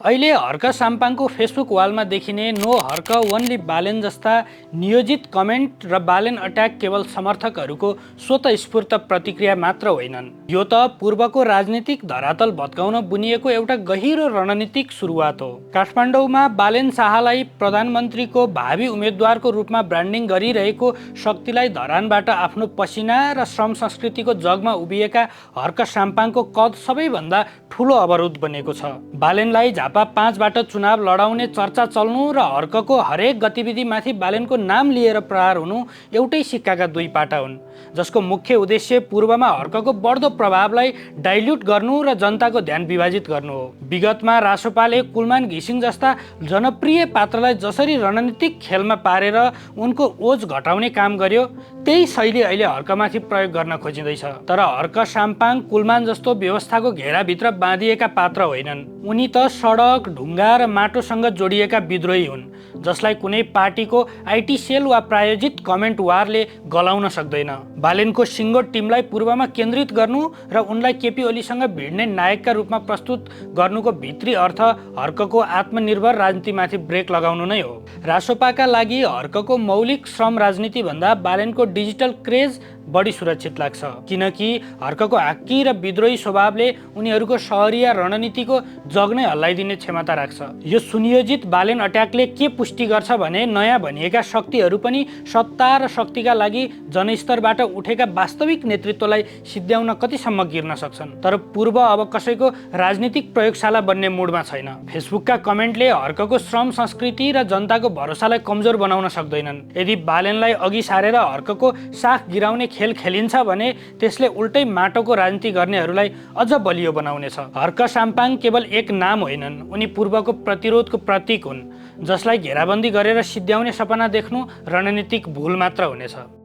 अहिले हर्क साम्पाङको फेसबुक वालमा देखिने no Harka only Balen जस्ता नियोजित कमेन्ट र बालेन अट्याक केवल समर्थकहरूको स्वतस्फूर्त प्रतिक्रिया मात्र होइनन्। यो त पूर्वको राजनीतिक धरातल भत्काउन बुनिएको एउटा गहिरो रणनीतिक सुरुवात हो। काठमाडौँमा बालेन शाहलाई प्रधानमन्त्रीको भावी उम्मेद्वारको रूपमा ब्रान्डिङ गरिरहेको शक्तिलाई धरानबाट आफ्नो पसिना र श्रम संस्कृतिको जगमा उभिएका हर्क साम्पाङको कद सबैभन्दा ठुलो अवरोध बनेको छ। बालेनलाई झापा 5बाट चुनाव लडाउने चर्चा चल्नु र हर्कको हरेक गतिविधिमाथि बालेनको नाम लिएर प्रहार हुनु एउटै सिक्काका दुई पाटा हुन्, जसको मुख्य उद्देश्य पूर्वमा हर्कको बढ्दो प्रभावलाई डाइल्युट गर्नु र जनताको ध्यान विभाजित गर्नु हो। विगतमा रासोपाले कुलमान घिसिङ जस्ता जनप्रिय पात्रलाई जसरी रणनीतिक खेलमा पारेर उनको ओज घटाउने काम गर्यो, त्यही शैली अहिले हर्कमाथि प्रयोग गर्न खोजिँदैछ। तर हर्क साम्पाङ कुलमान जस्तो व्यवस्थाको घेराभित्र बाँधिएका पात्र होइनन्। उनी त सडक, ढुङ्गा र माटोसँग जोडिएका विद्रोही हुन्, जसलाई कुनै पार्टीको आइटी सेल वा प्रायोजित कमेन्ट वारले गलाउन सक्दैन। बालेनको सिङ्गो टिमलाई पूर्वमा केन्द्रित गर्नु र उनलाई केपी ओलीसँग भिड्ने नायकका रूपमा प्रस्तुत गर्नुको भित्री अर्थ हर्कको आत्मनिर्भर राजनीतिमाथि ब्रेक लगाउनु नै हो। रासोपाका लागि हर्कको मौलिक श्रम राजनीतिभन्दा बालेनको डिजिटल क्रेज बढी सुरक्षित लाग्छ, किनकि हर्कको हाक्की र विद्रोही स्वभावले उनीहरूको सहरिया रणनीतिको जग नै हल्लाइदिने क्षमता राख्छ। यो सुनियोजित बालेन अट्याकले के पुष्टि गर्छ भने नयाँ भनिएका शक्तिहरू पनि सत्ता र शक्तिका लागि जनस्तरबाट उठेका वास्तविक नेतृत्वलाई सिद्ध्याउन कतिसम्म गिर्न सक्छन्। तर पूर्व अब कसैको राजनीतिक प्रयोगशाला बन्ने मुडमा छैन। फेसबुकका कमेन्टले हर्कको श्रम संस्कृति र जनताको भरोसालाई कमजोर बनाउन सक्दैनन्। यदि बालेनलाई अघि सारेर हर्कको साख गिराउने खेल खेलिन्छ भने त्यसले उल्टै माटोको राजनीति गर्नेहरूलाई अझ बलियो बनाउनेछ। हर्क साम्पाङ केवल एक नाम होइनन्, उनी पूर्वको प्रतिरोधको प्रतीक हुन्, जसलाई घेराबन्दी गरेर सिद्ध्याउने सपना देख्नु रणनीतिक भुल मात्र हुनेछ।